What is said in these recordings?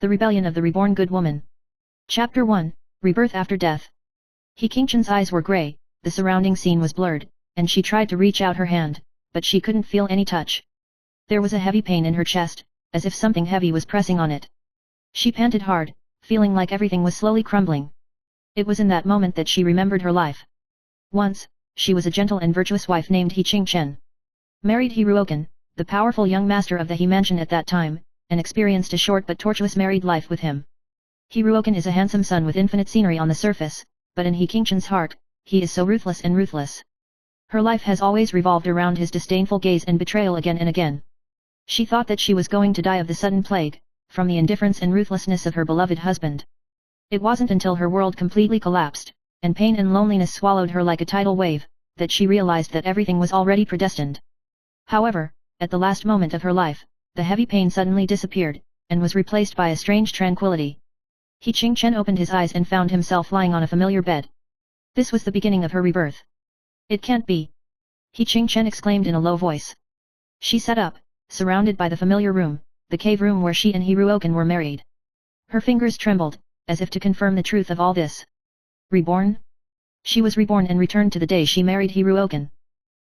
The Rebellion of the Reborn Good Woman. Chapter 1, Rebirth After Death. He Qingchen's eyes were grey, the surrounding scene was blurred, and she tried to reach out her hand, but she couldn't feel any touch. There was a heavy pain in her chest, as if something heavy was pressing on it. She panted hard, feeling like everything was slowly crumbling. It was in that moment that she remembered her life. Once, she was a gentle and virtuous wife named He Qingchen. Married He Ruoken, the powerful young master of the He mansion at that time, and experienced a short but tortuous married life with him. He Ruoken is a handsome son with infinite scenery on the surface, but in He Qingchen's heart, he is so ruthless and ruthless. Her life has always revolved around his disdainful gaze and betrayal again and again. She thought that she was going to die of the sudden plague, from the indifference and ruthlessness of her beloved husband. It wasn't until her world completely collapsed, and pain and loneliness swallowed her like a tidal wave, that she realized that everything was already predestined. However, at the last moment of her life, the heavy pain suddenly disappeared, and was replaced by a strange tranquility. He Qingchen opened his eyes and found himself lying on a familiar bed. This was the beginning of her rebirth. It can't be. He Qingchen exclaimed in a low voice. She sat up, surrounded by the familiar room, the cave room where she and He Ruoken were married. Her fingers trembled, as if to confirm the truth of all this. Reborn? She was reborn and returned to the day she married He Ruoken.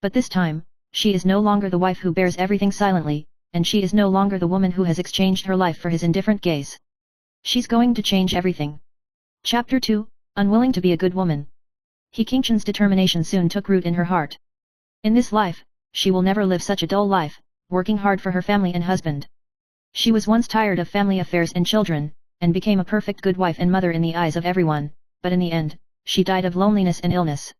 But this time, she is no longer the wife who bears everything silently, and she is no longer the woman who has exchanged her life for his indifferent gaze. She's going to change everything. Chapter 2, Unwilling to be a Good Woman. He Qingchen's determination soon took root in her heart. In this life, she will never live such a dull life, working hard for her family and husband. She was once tired of family affairs and children, and became a perfect good wife and mother in the eyes of everyone, but in the end, she died of loneliness and illness.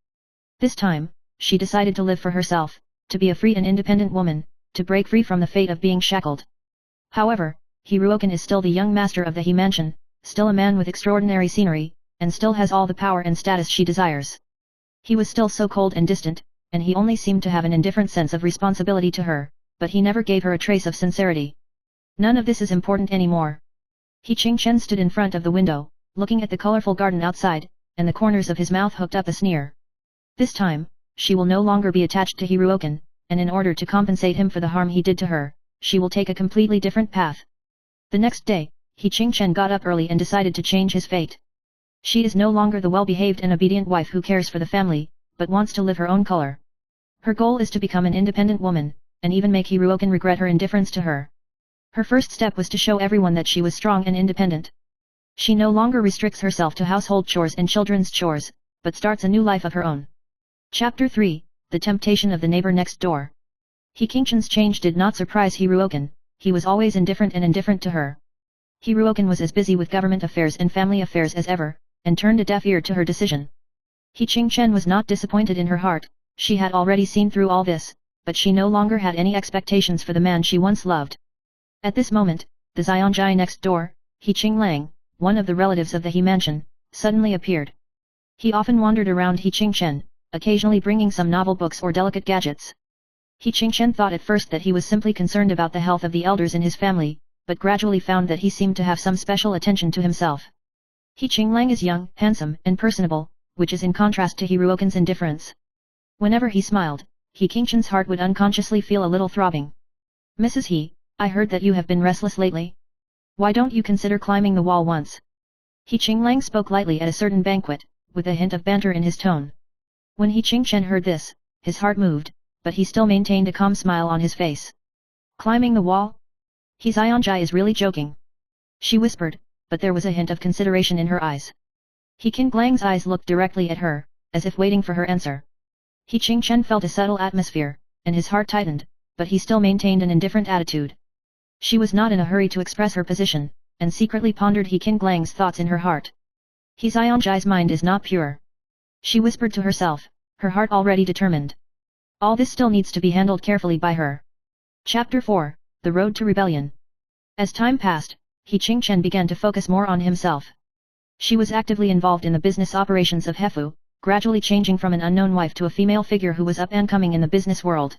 This time, she decided to live for herself, to be a free and independent woman, to break free from the fate of being shackled. However, He Ruoken is still the young master of the He mansion, still a man with extraordinary scenery, and still has all the power and status she desires. He was still so cold and distant, and he only seemed to have an indifferent sense of responsibility to her, but he never gave her a trace of sincerity. None of this is important anymore. He Qingchen stood in front of the window, looking at the colorful garden outside, and the corners of his mouth hooked up a sneer. This time, she will no longer be attached to He Ruoken, and in order to compensate him for the harm he did to her, she will take a completely different path. The next day, He Qingchen got up early and decided to change his fate. She is no longer the well-behaved and obedient wife who cares for the family, but wants to live her own color. Her goal is to become an independent woman, and even make He Ruoken regret her indifference to her. Her first step was to show everyone that she was strong and independent. She no longer restricts herself to household chores and children's chores, but starts a new life of her own. Chapter 3, The Temptation of the Neighbor Next Door. He Qingchen's change did not surprise He Ruoken, he was always indifferent to her. He Ruoken was as busy with government affairs and family affairs as ever, and turned a deaf ear to her decision. He Qingchen was not disappointed in her heart, she had already seen through all this, but she no longer had any expectations for the man she once loved. At this moment, the Zionjai next door, He Qinglang, one of the relatives of the He mansion, suddenly appeared. He often wandered around He Qingchen, occasionally bringing some novel books or delicate gadgets. He Qingchen thought at first that he was simply concerned about the health of the elders in his family, but gradually found that he seemed to have some special attention to himself. He Qinglang is young, handsome, and personable, which is in contrast to He Ruoken's indifference. Whenever he smiled, He Qingchen's heart would unconsciously feel a little throbbing. Mrs. He, I heard that you have been restless lately. Why don't you consider climbing the wall once? He Qinglang spoke lightly at a certain banquet, with a hint of banter in his tone. When He Qingchen heard this, his heart moved, but he still maintained a calm smile on his face. Climbing the wall? He Zionjai is really joking. She whispered, but there was a hint of consideration in her eyes. He Qinglang's eyes looked directly at her, as if waiting for her answer. He Qingchen felt a subtle atmosphere, and his heart tightened, but he still maintained an indifferent attitude. She was not in a hurry to express her position, and secretly pondered He Qinglang's thoughts in her heart. He Zionjai's mind is not pure. She whispered to herself, her heart already determined. All this still needs to be handled carefully by her. Chapter 4, The Road to Rebellion. As time passed, He Qingchen began to focus more on himself. She was actively involved in the business operations of Hefu, gradually changing from an unknown wife to a female figure who was up and coming in the business world.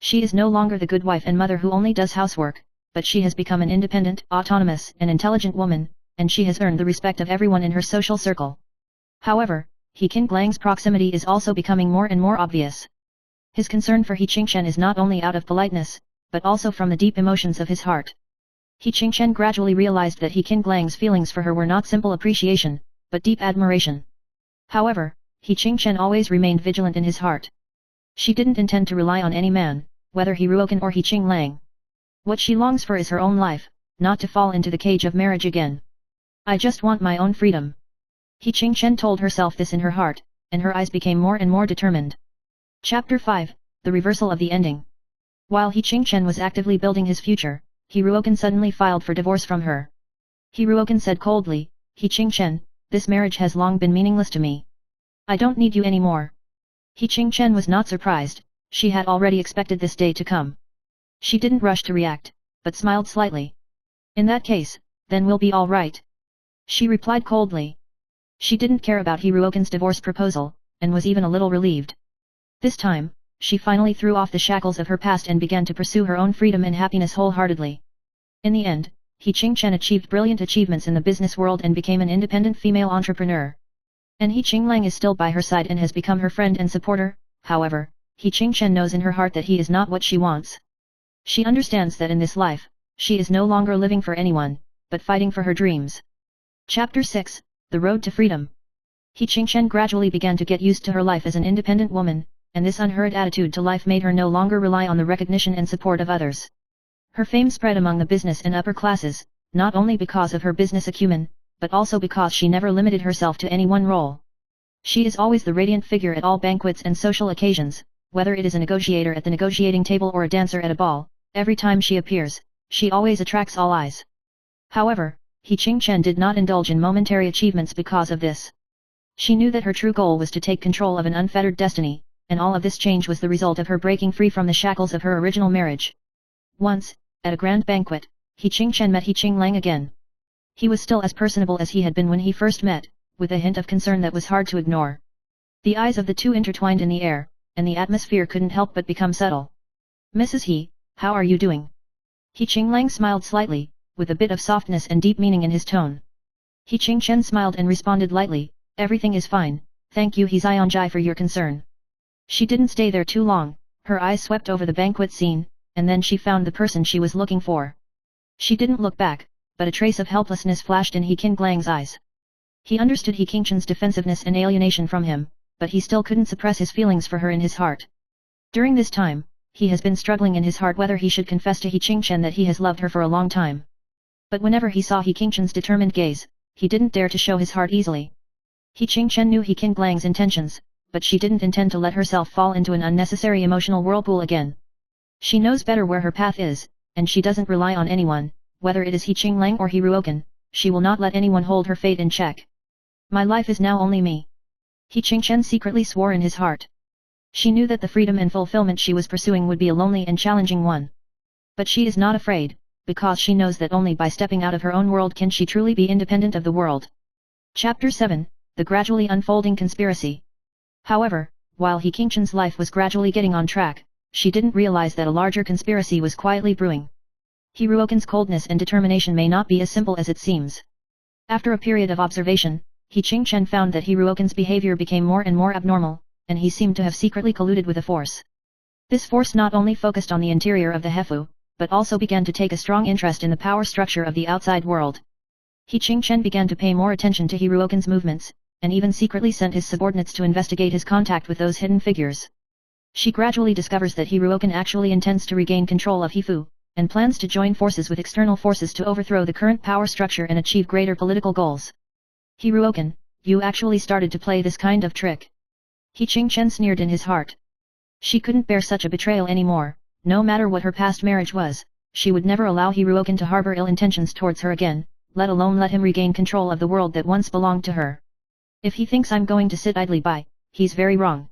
She is no longer the good wife and mother who only does housework, but she has become an independent, autonomous, and intelligent woman, and she has earned the respect of everyone in her social circle. However, He Qinglang's proximity is also becoming more and more obvious. His concern for He Qingchen is not only out of politeness, but also from the deep emotions of his heart. He Qingchen gradually realized that He Qinglang's feelings for her were not simple appreciation, but deep admiration. However, He Qingchen always remained vigilant in his heart. She didn't intend to rely on any man, whether He Ruokan or He Qinglang. What she longs for is her own life, not to fall into the cage of marriage again. I just want my own freedom. He Qingchen told herself this in her heart, and her eyes became more and more determined. Chapter 5, The Reversal of the Ending. While He Qingchen was actively building his future, He Ruokan suddenly filed for divorce from her. He Ruokan said coldly, He Qingchen, this marriage has long been meaningless to me. I don't need you anymore. He Qingchen was not surprised, she had already expected this day to come. She didn't rush to react, but smiled slightly. In that case, then we'll be all right. She replied coldly. She didn't care about He Ruokan's divorce proposal, and was even a little relieved. This time, she finally threw off the shackles of her past and began to pursue her own freedom and happiness wholeheartedly. In the end, He Qingchen achieved brilliant achievements in the business world and became an independent female entrepreneur. And He Qinglang is still by her side and has become her friend and supporter. However, He Qingchen knows in her heart that he is not what she wants. She understands that in this life, she is no longer living for anyone, but fighting for her dreams. Chapter 6, The Road to Freedom. He Qingchen gradually began to get used to her life as an independent woman, and this unhurried attitude to life made her no longer rely on the recognition and support of others. Her fame spread among the business and upper classes, not only because of her business acumen, but also because she never limited herself to any one role. She is always the radiant figure at all banquets and social occasions, whether it is a negotiator at the negotiating table or a dancer at a ball. Every time she appears, she always attracts all eyes. However, He Qingchen did not indulge in momentary achievements because of this. She knew that her true goal was to take control of an unfettered destiny, and all of this change was the result of her breaking free from the shackles of her original marriage. Once, at a grand banquet, He Qingchen met He Qinglang again. He was still as personable as he had been when he first met, with a hint of concern that was hard to ignore. The eyes of the two intertwined in the air, and the atmosphere couldn't help but become subtle. Mrs. He, how are you doing? He Qinglang smiled slightly, with a bit of softness and deep meaning in his tone. He Qingchen smiled and responded lightly, everything is fine, thank you He Zionjai for your concern. She didn't stay there too long, her eyes swept over the banquet scene, and then she found the person she was looking for. She didn't look back, but a trace of helplessness flashed in He Qinglang's eyes. He understood He Qingchen's defensiveness and alienation from him, but he still couldn't suppress his feelings for her in his heart. During this time, he has been struggling in his heart whether he should confess to He Qingchen that he has loved her for a long time. But whenever he saw He Qingchen's determined gaze, he didn't dare to show his heart easily. He Qingchen knew He Qinglang's intentions, but she didn't intend to let herself fall into an unnecessary emotional whirlpool again. She knows better where her path is, and she doesn't rely on anyone, whether it is He Qinglang or He Ruokan. She will not let anyone hold her fate in check. My life is now only me. He Qingchen secretly swore in his heart. She knew that the freedom and fulfillment she was pursuing would be a lonely and challenging one. But she is not afraid, because she knows that only by stepping out of her own world can she truly be independent of the world. Chapter 7, The Gradually Unfolding Conspiracy. However, while He Qingchen's life was gradually getting on track, she didn't realize that a larger conspiracy was quietly brewing. He Ruokan's coldness and determination may not be as simple as it seems. After a period of observation, He Qingchen found that He Ruokan's behavior became more and more abnormal, and he seemed to have secretly colluded with a force. This force not only focused on the interior of the Hefu, but also began to take a strong interest in the power structure of the outside world. He Qingchen began to pay more attention to He Ruokan's movements, and even secretly sent his subordinates to investigate his contact with those hidden figures. She gradually discovers that He Ruokan actually intends to regain control of Hefu, and plans to join forces with external forces to overthrow the current power structure and achieve greater political goals. He Ruokan, you actually started to play this kind of trick. He Qingchen sneered in his heart. She couldn't bear such a betrayal anymore. No matter what her past marriage was, she would never allow He Ruokan to harbor ill intentions towards her again, let alone let him regain control of the world that once belonged to her. If he thinks I'm going to sit idly by, he's very wrong.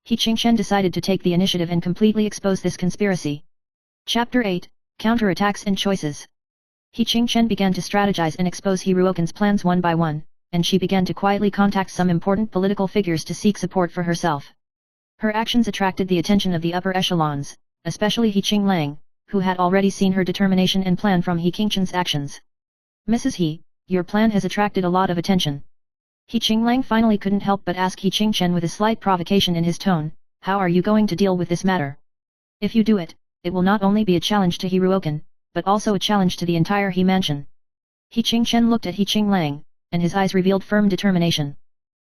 He Qingchen decided to take the initiative and completely expose this conspiracy. Chapter 8, Counterattacks and Choices. He Qingchen began to strategize and expose He Ruokan's plans one by one, and she began to quietly contact some important political figures to seek support for herself. Her actions attracted the attention of the upper echelons, especially He Qinglang, who had already seen her determination and plan from He Qingchen's actions. Mrs. He, your plan has attracted a lot of attention. He Qinglang finally couldn't help but ask He Qingchen with a slight provocation in his tone, how are you going to deal with this matter? If you do it, it will not only be a challenge to He Ruokan, but also a challenge to the entire He mansion. He Qingchen looked at He Qinglang, and his eyes revealed firm determination.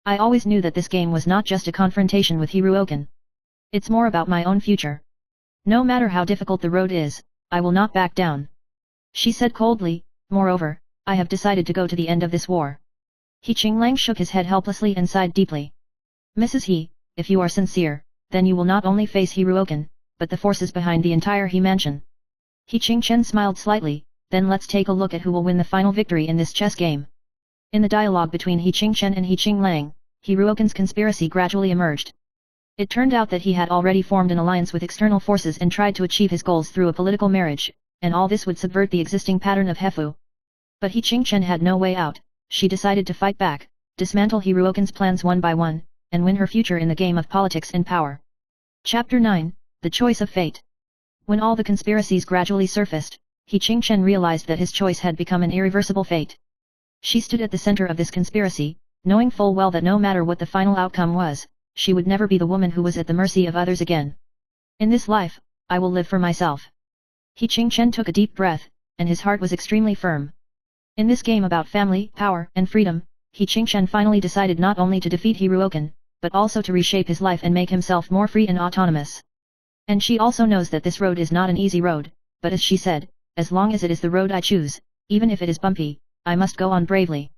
I always knew that this game was not just a confrontation with He Ruokan. It's more about my own future. No matter how difficult the road is, I will not back down. She said coldly, moreover, I have decided to go to the end of this war. He Qinglang shook his head helplessly and sighed deeply. Mrs. He, if you are sincere, then you will not only face He Ruokan, but the forces behind the entire He mansion. He Qingchen smiled slightly, then let's take a look at who will win the final victory in this chess game. In the dialogue between He Qingchen and He Qinglang, He Ruokan's conspiracy gradually emerged. It turned out that he had already formed an alliance with external forces and tried to achieve his goals through a political marriage, and all this would subvert the existing pattern of Hefu. But He Qingchen had no way out. She decided to fight back, dismantle He Ruokan's plans one by one, and win her future in the game of politics and power. Chapter 9, The Choice of Fate. When all the conspiracies gradually surfaced, He Qingchen realized that his choice had become an irreversible fate. She stood at the center of this conspiracy, knowing full well that no matter what the final outcome was, she would never be the woman who was at the mercy of others again. In this life, I will live for myself. He Qingchen took a deep breath, and his heart was extremely firm. In this game about family, power, and freedom, He Qingchen finally decided not only to defeat He Ruokan, but also to reshape his life and make himself more free and autonomous. And she also knows that this road is not an easy road, but as she said, as long as it is the road I choose, even if it is bumpy, I must go on bravely.